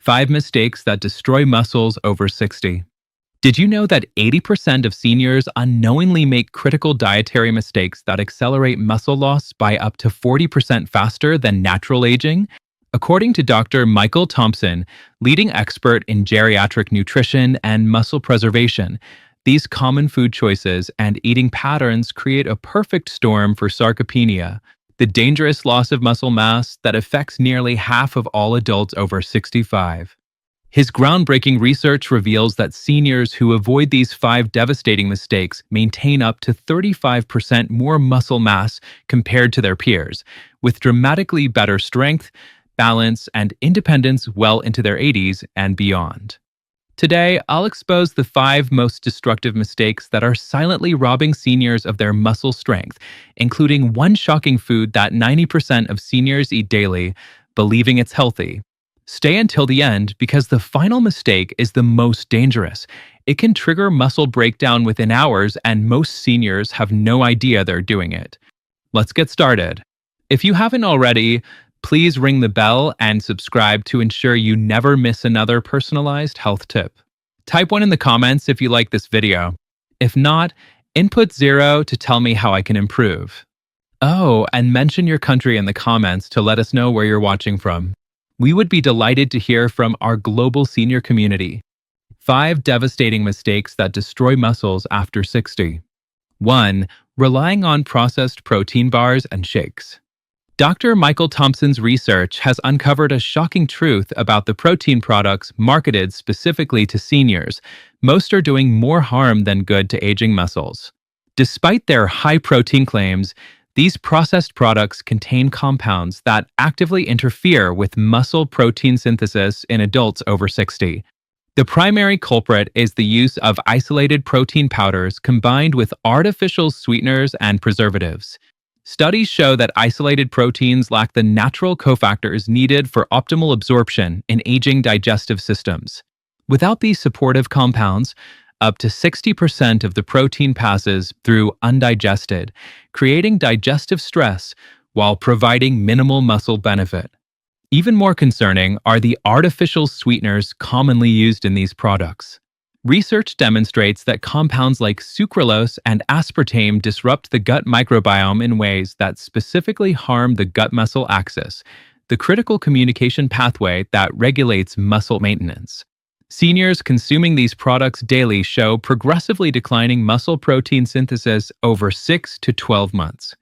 5 mistakes that destroy muscles over 60. Did you know that 80% of seniors unknowingly make critical dietary mistakes that accelerate muscle loss by up to 40% faster than natural aging? According to Dr. Michael Thompson, leading expert in geriatric nutrition and muscle preservation, these common food choices and eating patterns create a perfect storm for sarcopenia, the dangerous loss of muscle mass that affects nearly half of all adults over 65. His groundbreaking research reveals that seniors who avoid these 5 devastating mistakes maintain up to 35% more muscle mass compared to their peers, with dramatically better strength, balance, and independence well into their 80s and beyond. Today, I'll expose the 5 most destructive mistakes that are silently robbing seniors of their muscle strength, including one shocking food that 90% of seniors eat daily, believing it's healthy. Stay until the end because the final mistake is the most dangerous. It can trigger muscle breakdown within hours, and most seniors have no idea they're doing it. Let's get started. If you haven't already, please ring the bell and subscribe to ensure you never miss another personalized health tip. Type 1 in the comments if you like this video. If not, input 0 to tell me how I can improve. Oh, and mention your country in the comments to let us know where you're watching from. We would be delighted to hear from our global senior community. 5 devastating mistakes that destroy muscles after 60. 1. Relying on processed protein bars and shakes. Dr. Michael Thompson's research has uncovered a shocking truth about the protein products marketed specifically to seniors. Most are doing more harm than good to aging muscles. Despite their high protein claims, these processed products contain compounds that actively interfere with muscle protein synthesis in adults over 60. The primary culprit is the use of isolated protein powders combined with artificial sweeteners and preservatives. Studies show that isolated proteins lack the natural cofactors needed for optimal absorption in aging digestive systems. Without these supportive compounds, up to 60% of the protein passes through undigested, creating digestive stress while providing minimal muscle benefit. Even more concerning are the artificial sweeteners commonly used in these products. Research demonstrates that compounds like sucralose and aspartame disrupt the gut microbiome in ways that specifically harm the gut-muscle axis, the critical communication pathway that regulates muscle maintenance. Seniors consuming these products daily show progressively declining muscle protein synthesis over 6 to 12 months.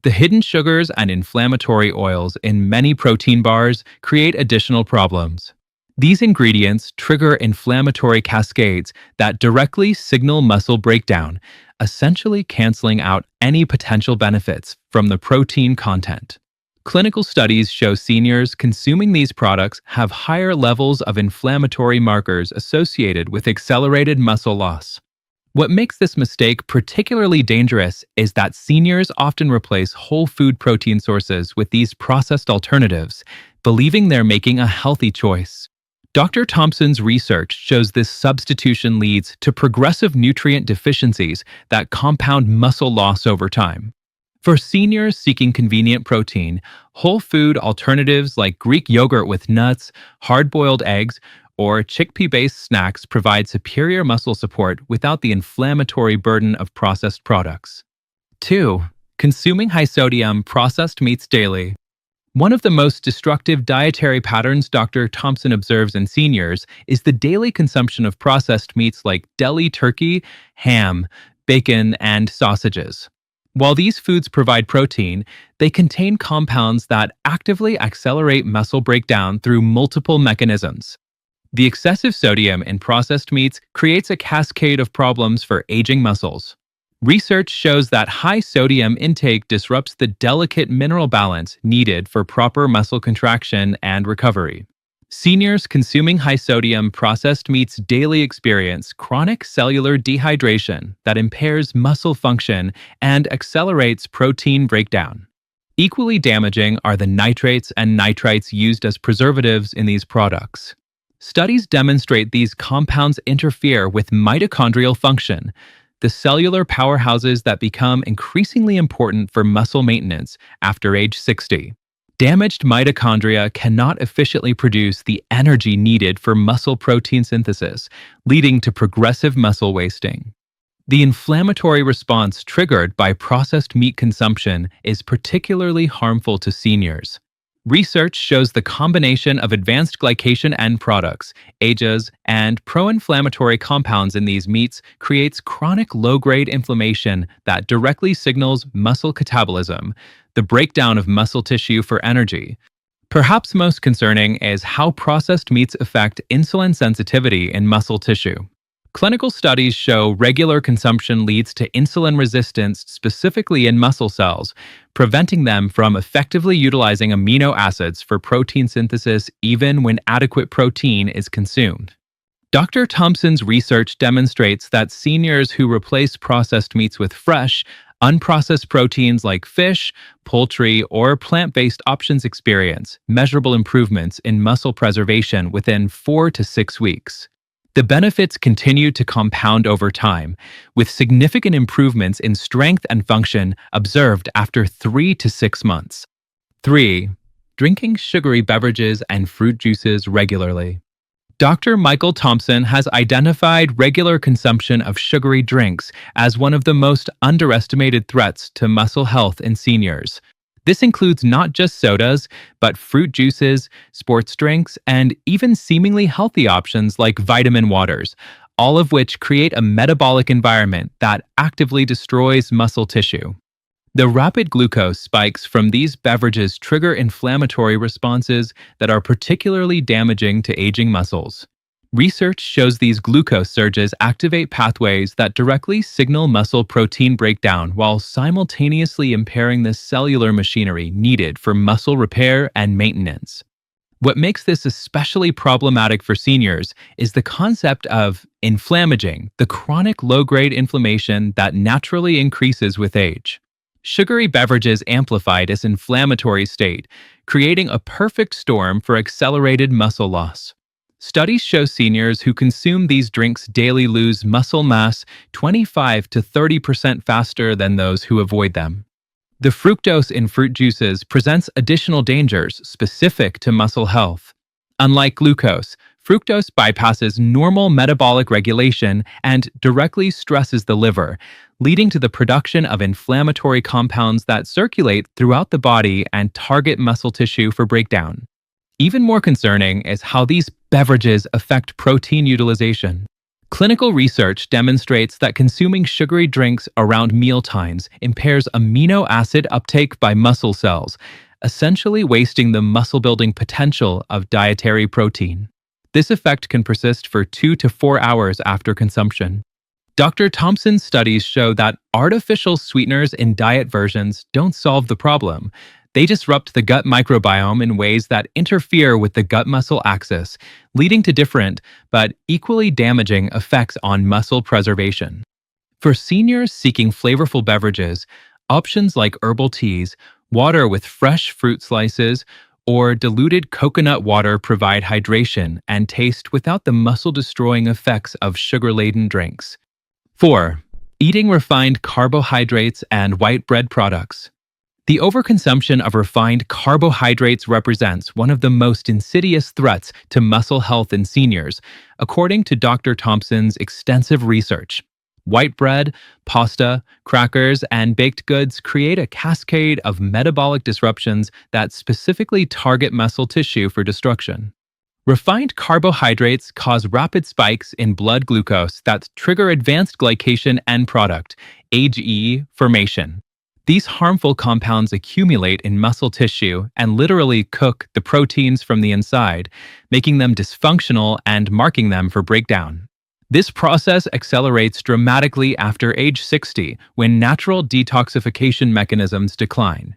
The hidden sugars and inflammatory oils in many protein bars create additional problems. These ingredients trigger inflammatory cascades that directly signal muscle breakdown, essentially canceling out any potential benefits from the protein content. Clinical studies show seniors consuming these products have higher levels of inflammatory markers associated with accelerated muscle loss. What makes this mistake particularly dangerous is that seniors often replace whole food protein sources with these processed alternatives, believing they're making a healthy choice. Dr. Thompson's research shows this substitution leads to progressive nutrient deficiencies that compound muscle loss over time. For seniors seeking convenient protein, whole food alternatives like Greek yogurt with nuts, hard-boiled eggs, or chickpea-based snacks provide superior muscle support without the inflammatory burden of processed products. 2. Consuming high-sodium processed meats daily. One of the most destructive dietary patterns Dr. Thompson observes in seniors is the daily consumption of processed meats like deli turkey, ham, bacon, and sausages. While these foods provide protein, they contain compounds that actively accelerate muscle breakdown through multiple mechanisms. The excessive sodium in processed meats creates a cascade of problems for aging muscles. Research shows that high sodium intake disrupts the delicate mineral balance needed for proper muscle contraction and recovery. Seniors consuming high-sodium processed meats daily experience chronic cellular dehydration that impairs muscle function and accelerates protein breakdown. Equally damaging are the nitrates and nitrites used as preservatives in these products. Studies demonstrate these compounds interfere with mitochondrial function, the cellular powerhouses that become increasingly important for muscle maintenance after age 60. Damaged mitochondria cannot efficiently produce the energy needed for muscle protein synthesis, leading to progressive muscle wasting. The inflammatory response triggered by processed meat consumption is particularly harmful to seniors. Research shows the combination of advanced glycation end products, AGEs, and pro-inflammatory compounds in these meats creates chronic low-grade inflammation that directly signals muscle catabolism, the breakdown of muscle tissue for energy. Perhaps most concerning is how processed meats affect insulin sensitivity in muscle tissue. Clinical studies show regular consumption leads to insulin resistance specifically in muscle cells, preventing them from effectively utilizing amino acids for protein synthesis even when adequate protein is consumed. Dr. Thompson's research demonstrates that seniors who replace processed meats with fresh, unprocessed proteins like fish, poultry, or plant-based options experience measurable improvements in muscle preservation within 4 to 6 weeks. The benefits continue to compound over time, with significant improvements in strength and function observed after 3 to 6 months. 3. Drinking sugary beverages and fruit juices regularly. Dr. Michael Thompson has identified regular consumption of sugary drinks as one of the most underestimated threats to muscle health in seniors. This includes not just sodas, but fruit juices, sports drinks, and even seemingly healthy options like vitamin waters, all of which create a metabolic environment that actively destroys muscle tissue. The rapid glucose spikes from these beverages trigger inflammatory responses that are particularly damaging to aging muscles. Research shows these glucose surges activate pathways that directly signal muscle protein breakdown while simultaneously impairing the cellular machinery needed for muscle repair and maintenance. What makes this especially problematic for seniors is the concept of inflammaging, the chronic low-grade inflammation that naturally increases with age. Sugary beverages amplify this inflammatory state, creating a perfect storm for accelerated muscle loss. Studies show seniors who consume these drinks daily lose muscle mass 25 to 30% faster than those who avoid them. The fructose in fruit juices presents additional dangers specific to muscle health. Unlike glucose, fructose bypasses normal metabolic regulation and directly stresses the liver, leading to the production of inflammatory compounds that circulate throughout the body and target muscle tissue for breakdown. Even more concerning is how these beverages affect protein utilization. Clinical research demonstrates that consuming sugary drinks around mealtimes impairs amino acid uptake by muscle cells, essentially wasting the muscle-building potential of dietary protein. This effect can persist for 2 to 4 hours after consumption. Dr. Thompson's studies show that artificial sweeteners in diet versions don't solve the problem. They disrupt the gut microbiome in ways that interfere with the gut-muscle axis, leading to different but equally damaging effects on muscle preservation. For seniors seeking flavorful beverages, options like herbal teas, water with fresh fruit slices, or diluted coconut water provide hydration and taste without the muscle-destroying effects of sugar-laden drinks. 4. Eating refined carbohydrates and white bread products. The overconsumption of refined carbohydrates represents one of the most insidious threats to muscle health in seniors, according to Dr. Thompson's extensive research. White bread, pasta, crackers, and baked goods create a cascade of metabolic disruptions that specifically target muscle tissue for destruction. Refined carbohydrates cause rapid spikes in blood glucose that trigger advanced glycation end product, AGE, formation. These harmful compounds accumulate in muscle tissue and literally cook the proteins from the inside, making them dysfunctional and marking them for breakdown. This process accelerates dramatically after age 60 when natural detoxification mechanisms decline.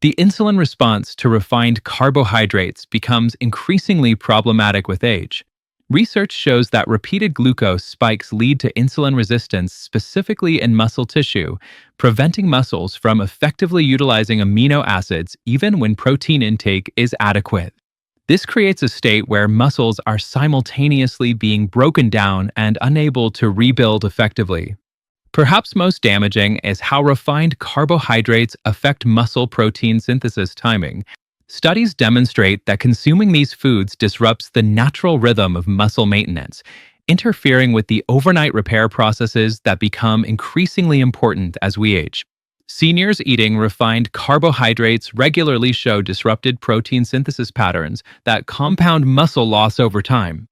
The insulin response to refined carbohydrates becomes increasingly problematic with age. Research shows that repeated glucose spikes lead to insulin resistance specifically in muscle tissue, preventing muscles from effectively utilizing amino acids even when protein intake is adequate. This creates a state where muscles are simultaneously being broken down and unable to rebuild effectively. Perhaps most damaging is how refined carbohydrates affect muscle protein synthesis timing. Studies demonstrate that consuming these foods disrupts the natural rhythm of muscle maintenance, interfering with the overnight repair processes that become increasingly important as we age. Seniors eating refined carbohydrates regularly show disrupted protein synthesis patterns that compound muscle loss over time.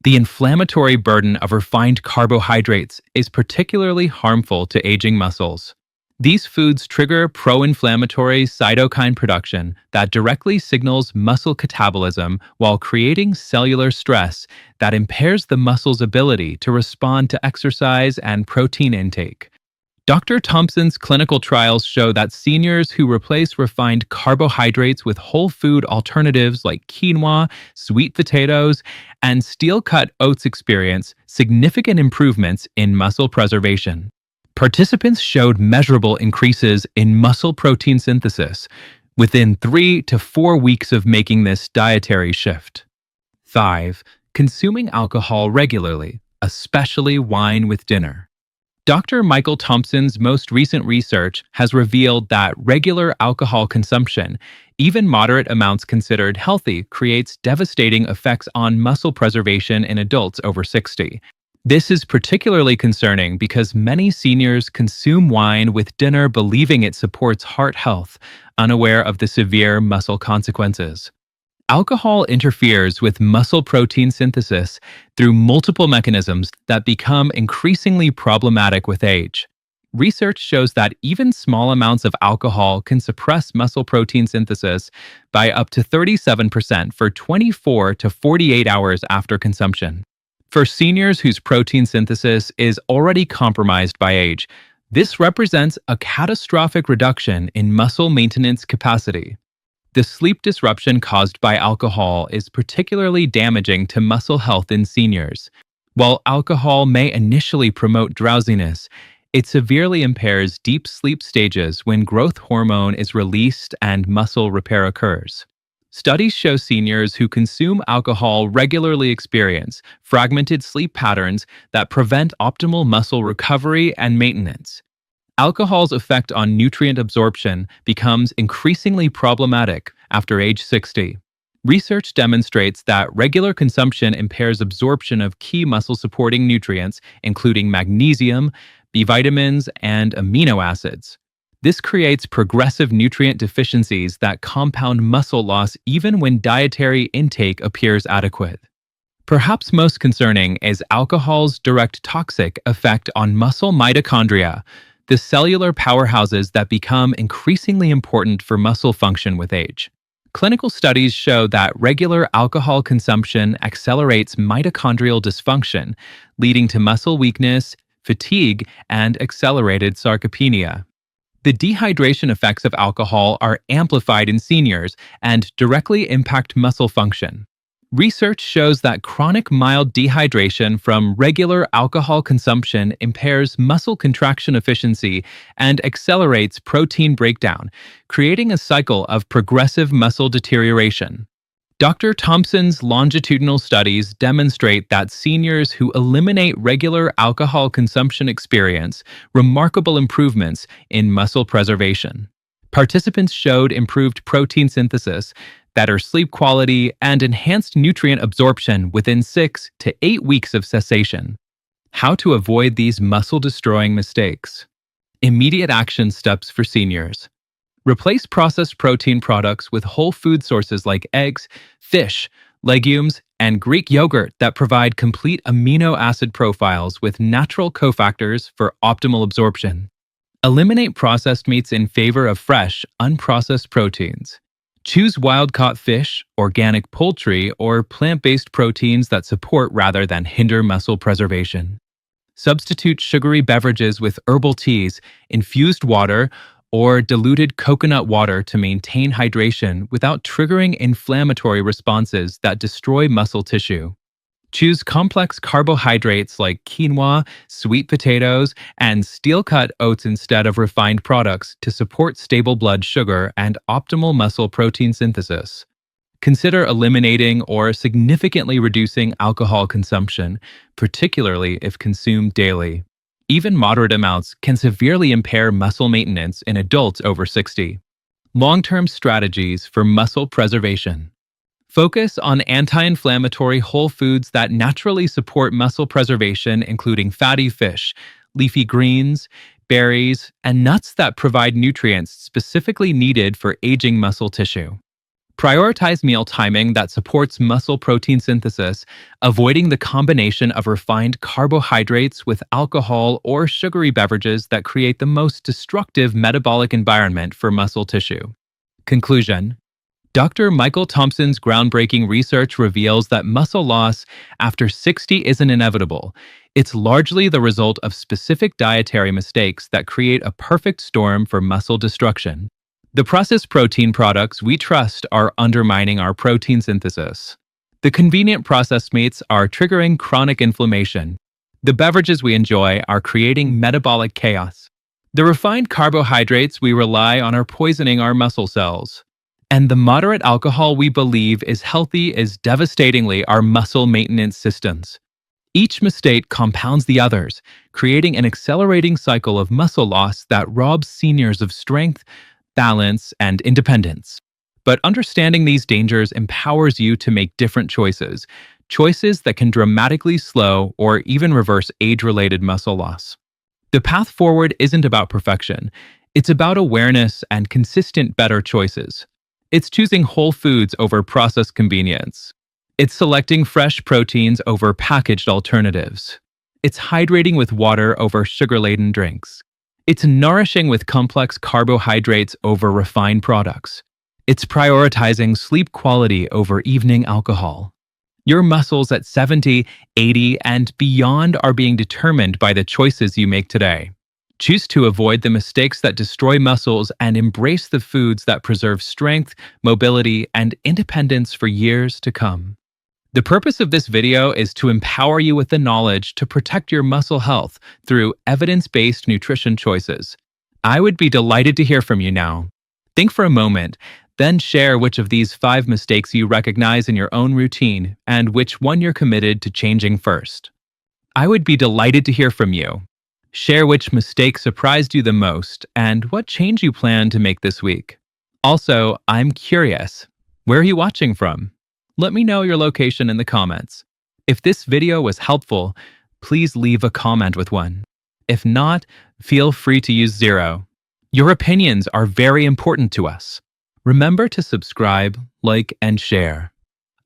The inflammatory burden of refined carbohydrates is particularly harmful to aging muscles. These foods trigger pro-inflammatory cytokine production that directly signals muscle catabolism while creating cellular stress that impairs the muscle's ability to respond to exercise and protein intake. Dr. Thompson's clinical trials show that seniors who replace refined carbohydrates with whole food alternatives like quinoa, sweet potatoes, and steel-cut oats experience significant improvements in muscle preservation. Participants showed measurable increases in muscle protein synthesis within 3 to 4 weeks of making this dietary shift. 5. Consuming alcohol regularly, especially wine with dinner. Dr. Michael Thompson's most recent research has revealed that regular alcohol consumption, even moderate amounts considered healthy, creates devastating effects on muscle preservation in adults over 60. This is particularly concerning because many seniors consume wine with dinner believing it supports heart health, unaware of the severe muscle consequences. Alcohol interferes with muscle protein synthesis through multiple mechanisms that become increasingly problematic with age. Research shows that even small amounts of alcohol can suppress muscle protein synthesis by up to 37% for 24 to 48 hours after consumption. For seniors whose protein synthesis is already compromised by age, this represents a catastrophic reduction in muscle maintenance capacity. The sleep disruption caused by alcohol is particularly damaging to muscle health in seniors. While alcohol may initially promote drowsiness, it severely impairs deep sleep stages when growth hormone is released and muscle repair occurs. Studies show seniors who consume alcohol regularly experience fragmented sleep patterns that prevent optimal muscle recovery and maintenance. Alcohol's effect on nutrient absorption becomes increasingly problematic after age 60. Research demonstrates that regular consumption impairs absorption of key muscle-supporting nutrients, including magnesium, B vitamins, and amino acids. This creates progressive nutrient deficiencies that compound muscle loss even when dietary intake appears adequate. Perhaps most concerning is alcohol's direct toxic effect on muscle mitochondria, the cellular powerhouses that become increasingly important for muscle function with age. Clinical studies show that regular alcohol consumption accelerates mitochondrial dysfunction, leading to muscle weakness, fatigue, and accelerated sarcopenia. The dehydration effects of alcohol are amplified in seniors and directly impact muscle function. Research shows that chronic mild dehydration from regular alcohol consumption impairs muscle contraction efficiency and accelerates protein breakdown, creating a cycle of progressive muscle deterioration. Dr. Thompson's longitudinal studies demonstrate that seniors who eliminate regular alcohol consumption experience remarkable improvements in muscle preservation. Participants showed improved protein synthesis, better sleep quality, and enhanced nutrient absorption within 6 to 8 weeks of cessation. How to avoid these muscle-destroying mistakes. Immediate action steps for seniors. Replace processed protein products with whole food sources like eggs, fish, legumes, and Greek yogurt that provide complete amino acid profiles with natural cofactors for optimal absorption. Eliminate processed meats in favor of fresh, unprocessed proteins. Choose wild-caught fish, organic poultry, or plant-based proteins that support rather than hinder muscle preservation. Substitute sugary beverages with herbal teas, infused water, or diluted coconut water to maintain hydration without triggering inflammatory responses that destroy muscle tissue. Choose complex carbohydrates like quinoa, sweet potatoes, and steel-cut oats instead of refined products to support stable blood sugar and optimal muscle protein synthesis. Consider eliminating or significantly reducing alcohol consumption, particularly if consumed daily. Even moderate amounts can severely impair muscle maintenance in adults over 60. Long-term strategies for muscle preservation. Focus on anti-inflammatory whole foods that naturally support muscle preservation, including fatty fish, leafy greens, berries, and nuts that provide nutrients specifically needed for aging muscle tissue. Prioritize meal timing that supports muscle protein synthesis, avoiding the combination of refined carbohydrates with alcohol or sugary beverages that create the most destructive metabolic environment for muscle tissue. Conclusion. Dr. Michael Thompson's groundbreaking research reveals that muscle loss after 60 isn't inevitable. It's largely the result of specific dietary mistakes that create a perfect storm for muscle destruction. The processed protein products we trust are undermining our protein synthesis. The convenient processed meats are triggering chronic inflammation. The beverages we enjoy are creating metabolic chaos. The refined carbohydrates we rely on are poisoning our muscle cells. And the moderate alcohol we believe is healthy is devastatingly our muscle maintenance systems. Each mistake compounds the others, creating an accelerating cycle of muscle loss that robs seniors of strength, balance, and independence. But understanding these dangers empowers you to make different choices, choices that can dramatically slow or even reverse age-related muscle loss. The path forward isn't about perfection. It's about awareness and consistent better choices. It's choosing whole foods over processed convenience. It's selecting fresh proteins over packaged alternatives. It's hydrating with water over sugar-laden drinks. It's nourishing with complex carbohydrates over refined products. It's prioritizing sleep quality over evening alcohol. Your muscles at 70, 80, and beyond are being determined by the choices you make today. Choose to avoid the mistakes that destroy muscles and embrace the foods that preserve strength, mobility, and independence for years to come. The purpose of this video is to empower you with the knowledge to protect your muscle health through evidence-based nutrition choices. I would be delighted to hear from you now. Think for a moment, then share which of these 5 mistakes you recognize in your own routine and which one you're committed to changing first. I would be delighted to hear from you. Share which mistake surprised you the most and what change you plan to make this week. Also, I'm curious, where are you watching from? Let me know your location in the comments. If this video was helpful, please leave a comment with one. If not, feel free to use 0. Your opinions are very important to us. Remember to subscribe, like, and share.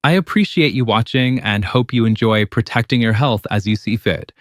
I appreciate you watching and hope you enjoy protecting your health as you see fit.